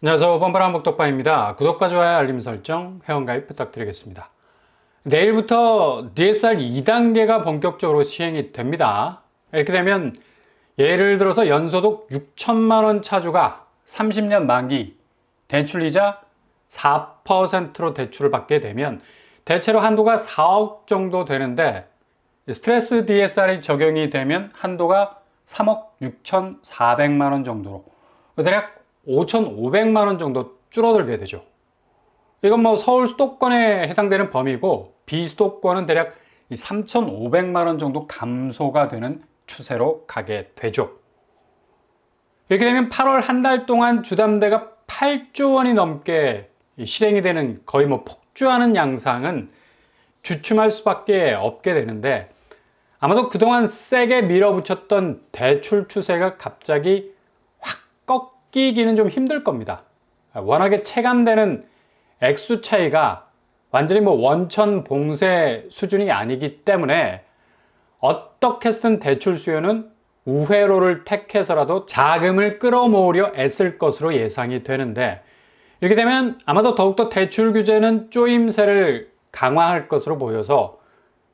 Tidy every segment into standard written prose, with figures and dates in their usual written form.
안녕하세요. 뻔뻔한 목독방입니다. 구독과 좋아요, 알림 설정, 회원가입 부탁드리겠습니다. 내일부터 DSR 2단계가 본격적으로 시행이 됩니다. 이렇게 되면 예를 들어서 연소득 6천만 원 차주가 30년 만기 대출이자 4%로 대출을 받게 되면 대체로 한도가 4억 정도 되는데 스트레스 DSR이 적용이 되면 한도가 3억 6,400만 원 정도로 대략 5,500만 원 정도 줄어들게 되죠. 이건 뭐 서울 수도권에 해당되는 범위고 비수도권은 대략 3,500만 원 정도 감소가 되는 추세로 가게 되죠. 이렇게 되면 8월 한 달 동안 주담대가 8조 원이 넘게 실행이 되는 거의 뭐 폭주하는 양상은 주춤할 수밖에 없게 되는데 아마도 그동안 세게 밀어붙였던 대출 추세가 갑자기 확 꺾이기는 좀 힘들 겁니다. 워낙에 체감되는 액수 차이가 완전히 뭐 원천 봉쇄 수준이 아니기 때문에 어떻게 해서든 대출 수요는 우회로를 택해서라도 자금을 끌어모으려 애쓸 것으로 예상이 되는데 이렇게 되면 아마도 더욱더 대출 규제는 쪼임새를 강화할 것으로 보여서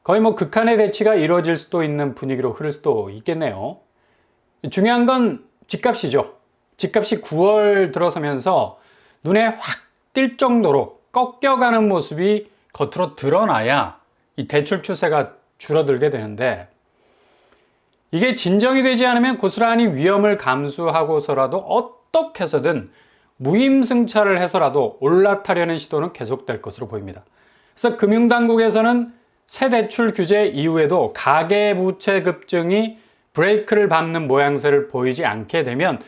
거의 뭐 극한의 대치가 이루어질 수도 있는 분위기로 흐를 수도 있겠네요. 중요한 건 집값이죠. 집값이 9월 들어서면서 눈에 확 띌 정도로 꺾여가는 모습이 겉으로 드러나야 이 대출 추세가 줄어들게 되는데 이게 진정이 되지 않으면 고스란히 위험을 감수하고서라도 어떻게 해서든 무임승차를 해서라도 올라타려는 시도는 계속될 것으로 보입니다. 그래서 금융당국에서는 새 대출 규제 이후에도 가계부채 급증이 브레이크를 밟는 모양새를 보이지 않게 되면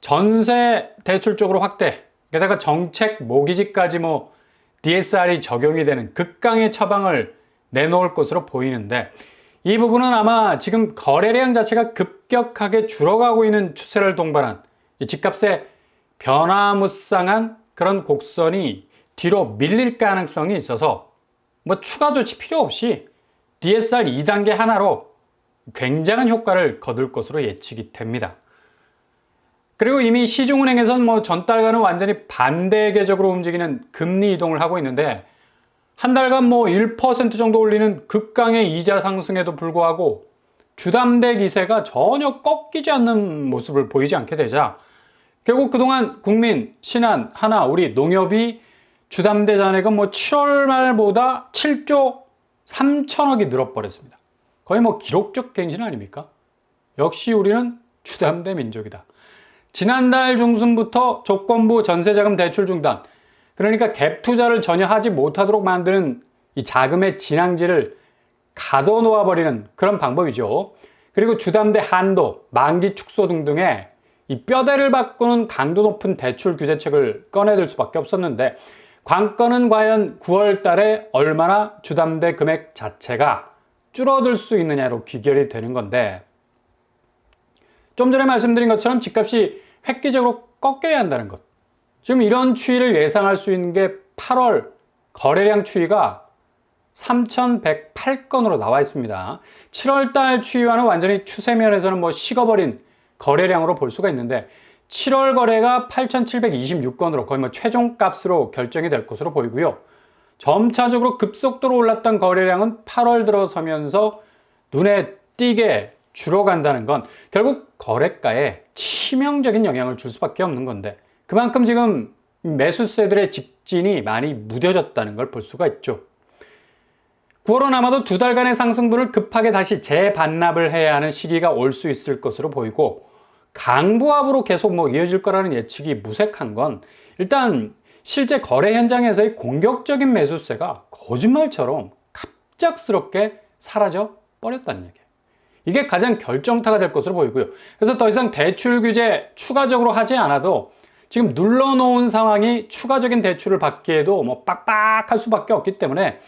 전세 대출 쪽으로 확대, 게다가 정책 모기지까지 뭐 DSR이 적용이 되는 극강의 처방을 내놓을 것으로 보이는데 이 부분은 아마 지금 거래량 자체가 급격하게 줄어가고 있는 추세를 동반한 이 집값의 변화무쌍한 그런 곡선이 뒤로 밀릴 가능성이 있어서 뭐 추가 조치 필요 없이 DSR 2단계 하나로 굉장한 효과를 거둘 것으로 예측이 됩니다. 그리고 이미 시중은행에서는 뭐 전달과는 완전히 반대 궤적으로 움직이는 금리 이동을 하고 있는데 한 달간 뭐 1% 정도 올리는 극강의 이자 상승에도 불구하고 주담대 기세가 전혀 꺾이지 않는 모습을 보이지 않게 되자 결국 그동안 국민, 신한, 하나, 우리 농협이 주담대 잔액은 뭐 7월 말보다 7조 3천억이 늘어버렸습니다. 거의 뭐 기록적 갱신 아닙니까? 역시 우리는 주담대 민족이다. 지난달 중순부터 조건부 전세자금 대출 중단, 그러니까 갭 투자를 전혀 하지 못하도록 만드는 이 자금의 진앙지를 가둬놓아 버리는 그런 방법이죠. 그리고 주담대 한도, 만기 축소 등등의 이 뼈대를 바꾸는 강도 높은 대출 규제책을 꺼내들 수밖에 없었는데 관건은 과연 9월 달에 얼마나 주담대 금액 자체가 줄어들 수 있느냐로 귀결이 되는 건데 좀 전에 말씀드린 것처럼 집값이 획기적으로 꺾여야 한다는 것. 지금 이런 추이를 예상할 수 있는 게 8월 거래량 추이가 3,108건으로 나와 있습니다. 7월 달 추이와는 완전히 추세면에서는 뭐 식어버린 거래량으로 볼 수가 있는데 7월 거래가 8,726건으로 거의 뭐 최종값으로 결정이 될 것으로 보이고요. 점차적으로 급속도로 올랐던 거래량은 8월 들어서면서 눈에 띄게 줄어간다는 건 결국 거래가에 치명적인 영향을 줄 수밖에 없는 건데 그만큼 지금 매수세들의 직진이 많이 무뎌졌다는 걸 볼 수가 있죠. 9월은 아마도 두 달간의 상승분을 급하게 다시 재반납을 해야 하는 시기가 올 수 있을 것으로 보이고 강보합으로 계속 뭐 이어질 거라는 예측이 무색한 건 일단 실제 거래 현장에서의 공격적인 매수세가 거짓말처럼 갑작스럽게 사라져 버렸다는 얘기예요. 이게 가장 결정타가 될 것으로 보이고요. 그래서 더 이상 대출 규제 추가적으로 하지 않아도 지금 눌러놓은 상황이 추가적인 대출을 받기에도 뭐 빡빡할 수밖에 없기 때문에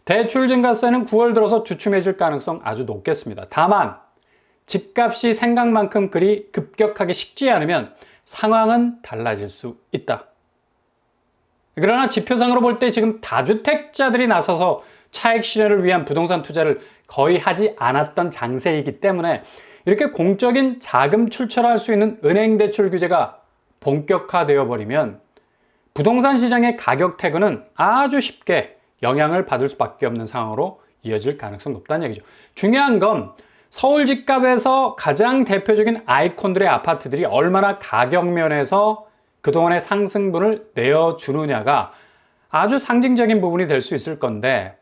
대출 증가세는 9월 들어서 주춤해질 가능성 아주 높겠습니다. 다만 집값이 생각만큼 그리 급격하게 식지 않으면 상황은 달라질 수 있다. 그러나 지표상으로 볼 때 지금 다주택자들이 나서서 차익 실현을 위한 부동산 투자를 거의 하지 않았던 장세이기 때문에 이렇게 공적인 자금 출처를 할 수 있는 은행 대출 규제가 본격화되어 버리면 부동산 시장의 가격 태그는 아주 쉽게 영향을 받을 수밖에 없는 상황으로 이어질 가능성이 높다는 얘기죠. 중요한 건 서울 집값에서 가장 대표적인 아이콘들의 아파트들이 얼마나 가격 면에서 그동안의 상승분을 내어주느냐가 아주 상징적인 부분이 될 수 있을 건데,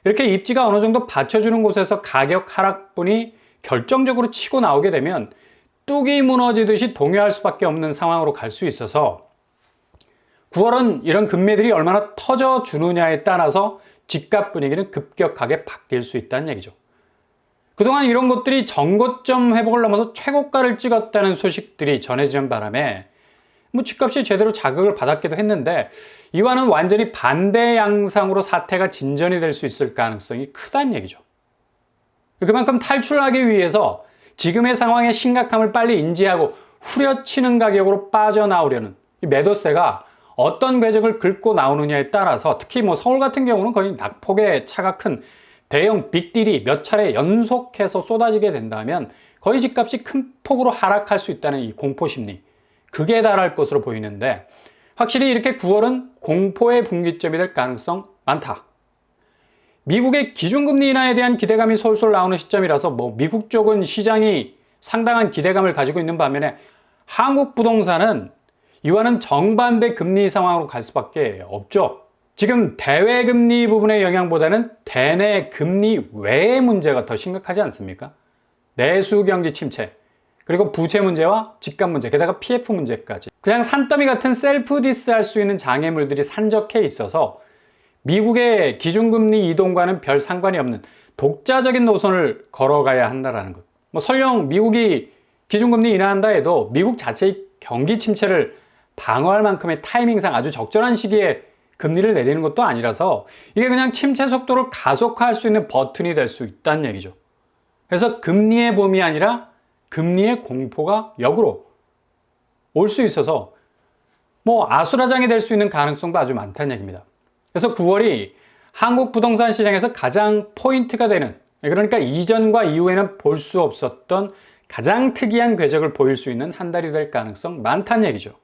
이렇게 입지가 어느 정도 받쳐주는 곳에서 가격 하락분이 결정적으로 치고 나오게 되면 뚝이 무너지듯이 동요할 수밖에 없는 상황으로 갈 수 있어서 9월은 이런 금매들이 얼마나 터져주느냐에 따라서 집값 분위기는 급격하게 바뀔 수 있다는 얘기죠. 그동안 이런 것들이 전고점 회복을 넘어서 최고가를 찍었다는 소식들이 전해지는 바람에 집값이 제대로 자극을 받았기도 했는데, 이와는 완전히 반대 양상으로 사태가 진전이 될 수 있을 가능성이 크다는 얘기죠. 그만큼 탈출하기 위해서 지금의 상황의 심각함을 빨리 인지하고 후려치는 가격으로 빠져나오려는 이 매도세가 어떤 궤적을 긁고 나오느냐에 따라서, 특히 서울 같은 경우는 거의 낙폭의 차가 큰 대형 빅딜이 몇 차례 연속해서 쏟아지게 된다면 거의 집값이 큰 폭으로 하락할 수 있다는 이 공포심리, 극에 달할 것으로 보이는데, 확실히 이렇게 9월은 공포의 분기점이 될 가능성 많다. 미국의 기준금리 인하에 대한 기대감이 솔솔 나오는 시점이라서 미국 쪽은 시장이 상당한 기대감을 가지고 있는 반면에 한국 부동산은 이와는 정반대 금리 상황으로 갈 수밖에 없죠. 지금 대외금리 부분의 영향보다는 대내 금리 외의 문제가 더 심각하지 않습니까? 내수 경기 침체, 그리고 부채 문제와 집값 문제, 게다가 PF 문제까지 그냥 산더미 같은 셀프 디스할 수 있는 장애물들이 산적해 있어서 미국의 기준금리 이동과는 별 상관이 없는 독자적인 노선을 걸어가야 한다는 것. 설령 미국이 기준금리 인하한다 해도 미국 자체의 경기 침체를 방어할 만큼의 타이밍상 아주 적절한 시기에 금리를 내리는 것도 아니라서 이게 그냥 침체 속도를 가속화할 수 있는 버튼이 될 수 있다는 얘기죠. 그래서 금리의 봄이 아니라 금리의 공포가 역으로 올 수 있어서 아수라장이 될 수 있는 가능성도 아주 많다는 얘기입니다. 그래서 9월이 한국 부동산 시장에서 가장 포인트가 되는, 그러니까 이전과 이후에는 볼 수 없었던 가장 특이한 궤적을 보일 수 있는 한 달이 될 가능성 많다는 얘기죠.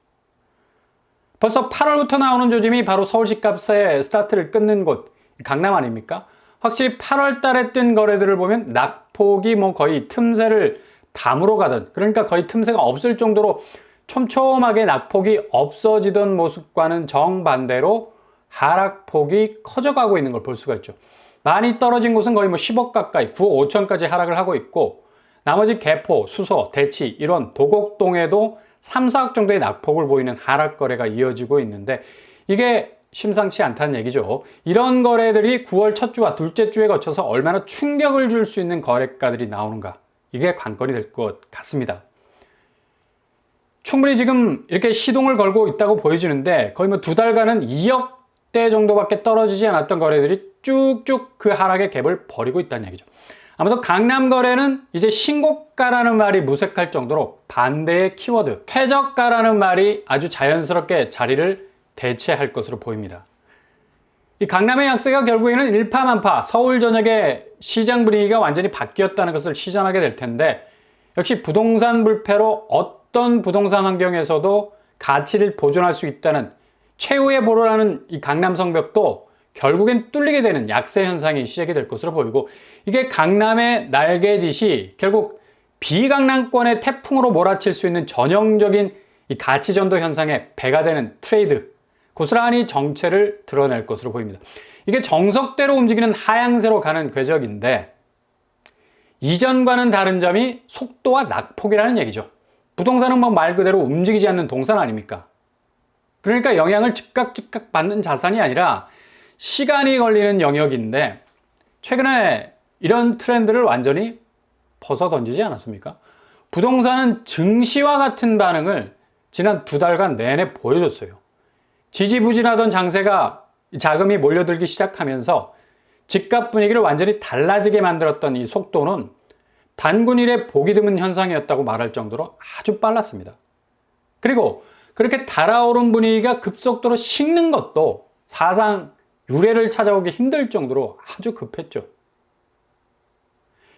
벌써 8월부터 나오는 조짐이 바로 서울 집값의 스타트를 끊는 곳, 강남 아닙니까? 확실히 8월 달에 뜬 거래들을 보면 낙폭이 거의 틈새를 담으러 가던, 그러니까 거의 틈새가 없을 정도로 촘촘하게 낙폭이 없어지던 모습과는 정반대로 하락폭이 커져가고 있는 걸 볼 수가 있죠. 많이 떨어진 곳은 거의 10억 가까이, 9억 5천까지 하락을 하고 있고, 나머지 개포, 수서, 대치 이런 도곡동에도 3, 4억 정도의 낙폭을 보이는 하락 거래가 이어지고 있는데, 이게 심상치 않다는 얘기죠. 이런 거래들이 9월 첫 주와 둘째 주에 거쳐서 얼마나 충격을 줄 수 있는 거래가들이 나오는가, 이게 관건이 될 것 같습니다. 충분히 지금 이렇게 시동을 걸고 있다고 보여지는데, 거의 2달간은 2억대 정도밖에 떨어지지 않았던 거래들이 쭉쭉 그 하락의 갭을 벌이고 있다는 얘기죠. 아무튼 강남 거래는 이제 신고가라는 말이 무색할 정도로 반대의 키워드, 최저가라는 말이 아주 자연스럽게 자리를 대체할 것으로 보입니다. 이 강남의 약세가 결국에는 일파만파 서울 전역의 시장 분위기가 완전히 바뀌었다는 것을 시전하게 될 텐데, 역시 부동산 불패로 어떤 부동산 환경에서도 가치를 보존할 수 있다는 최후의 보루라는 이 강남 성벽도 결국엔 뚫리게 되는 약세 현상이 시작이 될 것으로 보이고, 이게 강남의 날개짓이 결국 비강남권의 태풍으로 몰아칠 수 있는 전형적인 이 가치 전도 현상의 배가 되는 트레이드, 고스란히 정체를 드러낼 것으로 보입니다. 이게 정석대로 움직이는 하향세로 가는 궤적인데, 이전과는 다른 점이 속도와 낙폭이라는 얘기죠. 부동산은 말 그대로 움직이지 않는 동산 아닙니까? 그러니까 영향을 즉각 받는 자산이 아니라 시간이 걸리는 영역인데, 최근에 이런 트렌드를 완전히 벗어던지지 않았습니까? 부동산은 증시와 같은 반응을 지난 2달간 내내 보여줬어요. 지지부진하던 장세가 자금이 몰려들기 시작하면서 집값 분위기를 완전히 달라지게 만들었던 이 속도는 단군일에 보기 드문 현상이었다고 말할 정도로 아주 빨랐습니다. 그리고 그렇게 달아오른 분위기가 급속도로 식는 것도 사상 유례를 찾아오기 힘들 정도로 아주 급했죠.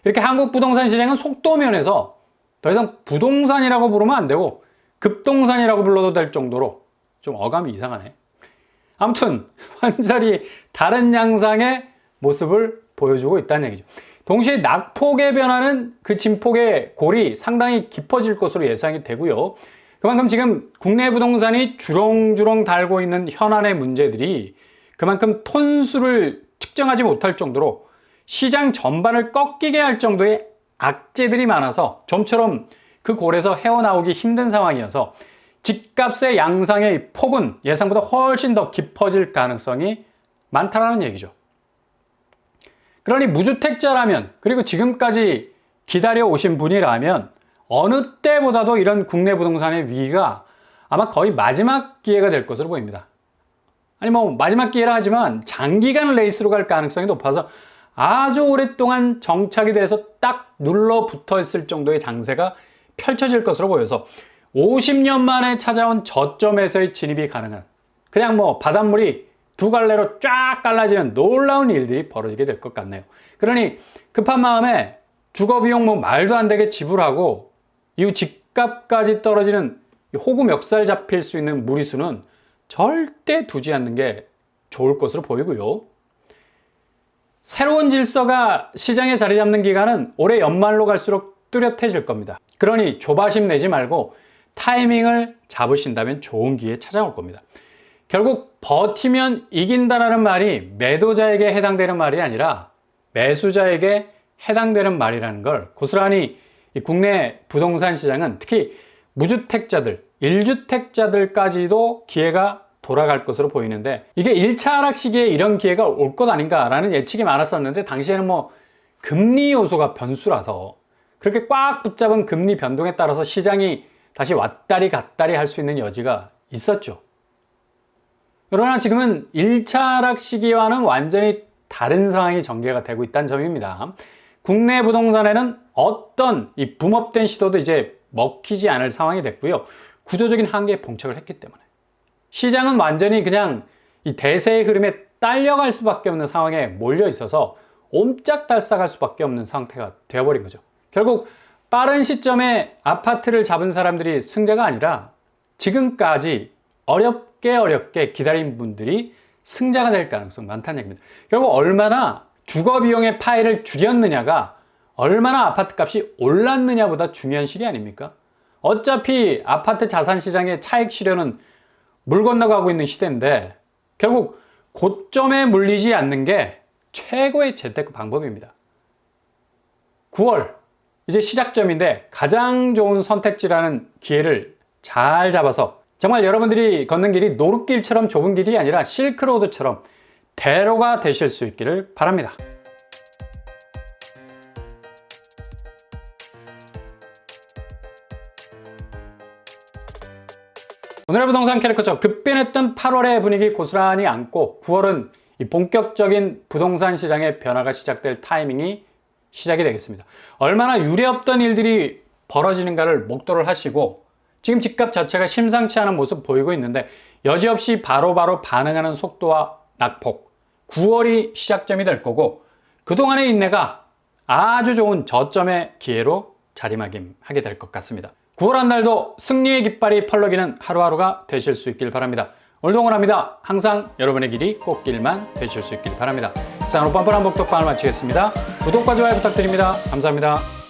이렇게 한국 부동산 시장은 속도 면에서 더 이상 부동산이라고 부르면 안 되고 급동산이라고 불러도 될 정도로 좀 어감이 이상하네. 아무튼 완전히 다른 양상의 모습을 보여주고 있다는 얘기죠. 동시에 낙폭의 변화는 그 진폭의 골이 상당히 깊어질 것으로 예상이 되고요. 그만큼 지금 국내 부동산이 주렁주렁 달고 있는 현안의 문제들이 그만큼 톤수를 측정하지 못할 정도로 시장 전반을 꺾이게 할 정도의 악재들이 많아서 좀처럼 그 골에서 헤어나오기 힘든 상황이어서 집값의 양상의 폭은 예상보다 훨씬 더 깊어질 가능성이 많다는 얘기죠. 그러니 무주택자라면, 그리고 지금까지 기다려 오신 분이라면 어느 때보다도 이런 국내 부동산의 위기가 아마 거의 마지막 기회가 될 것으로 보입니다. 아니 뭐 마지막 기회라 하지만 장기간 레이스로 갈 가능성이 높아서 아주 오랫동안 정착이 돼서 딱 눌러붙어 있을 정도의 장세가 펼쳐질 것으로 보여서 50년 만에 찾아온 저점에서의 진입이 가능한, 그냥 뭐 바닷물이 두 갈래로 쫙 갈라지는 놀라운 일들이 벌어지게 될 것 같네요. 그러니 급한 마음에 주거비용 뭐 말도 안 되게 지불하고 이후 집값까지 떨어지는 호구 멱살 잡힐 수 있는 무리수는 절대 두지 않는 게 좋을 것으로 보이고요. 새로운 질서가 시장에 자리 잡는 기간은 올해 연말로 갈수록 뚜렷해질 겁니다. 그러니 조바심 내지 말고 타이밍을 잡으신다면 좋은 기회 찾아올 겁니다. 결국 버티면 이긴다라는 말이 매도자에게 해당되는 말이 아니라 매수자에게 해당되는 말이라는 걸 고스란히 이 국내 부동산 시장은 특히 무주택자들, 1주택자들까지도 기회가 돌아갈 것으로 보이는데, 이게 1차 하락 시기에 이런 기회가 올 것 아닌가라는 예측이 많았었는데 당시에는 뭐 금리 요소가 변수라서 그렇게 꽉 붙잡은 금리 변동에 따라서 시장이 다시 왔다리 갔다리 할 수 있는 여지가 있었죠. 그러나 지금은 1차 하락 시기와는 완전히 다른 상황이 전개가 되고 있다는 점입니다. 국내 부동산에는 어떤 이 붐업된 시도도 이제 먹히지 않을 상황이 됐고요. 구조적인 한계에 봉착을 했기 때문에 시장은 완전히 그냥 이 대세의 흐름에 딸려갈 수밖에 없는 상황에 몰려 있어서 옴짝달싹할 수밖에 없는 상태가 되어버린 거죠. 결국 빠른 시점에 아파트를 잡은 사람들이 승자가 아니라 지금까지 어렵게 기다린 분들이 승자가 될 가능성이 많다는 얘기입니다. 결국 얼마나 주거비용의 파이를 줄였느냐가 얼마나 아파트 값이 올랐느냐보다 중요한 실이 아닙니까? 어차피 아파트 자산 시장의 차익 실현은 물 건너가고 있는 시대인데 결국 고점에 물리지 않는 게 최고의 재테크 방법입니다. 9월 이제 시작점인데 가장 좋은 선택지라는 기회를 잘 잡아서 정말 여러분들이 걷는 길이 노룻길처럼 좁은 길이 아니라 실크로드처럼 대로가 되실 수 있기를 바랍니다. 오늘의 부동산 캐릭터죠. 급변했던 8월의 분위기 고스란히 안고 9월은 이 본격적인 부동산 시장의 변화가 시작될 타이밍이 시작이 되겠습니다. 얼마나 유례없던 일들이 벌어지는가를 목도를 하시고 지금 집값 자체가 심상치 않은 모습 보이고 있는데 여지없이 바로바로 반응하는 속도와 낙폭 9월이 시작점이 될 거고 그동안의 인내가 아주 좋은 저점의 기회로 자리매김하게 될 것 같습니다. 9월 한 달도 승리의 깃발이 펄럭이는 하루하루가 되실 수 있길 바랍니다. 오늘도 응원합니다. 항상 여러분의 길이 꽃길만 되실 수 있길 바랍니다. 이상으로 뻔뻔한 복덕방을 마치겠습니다. 구독과 좋아요 부탁드립니다. 감사합니다.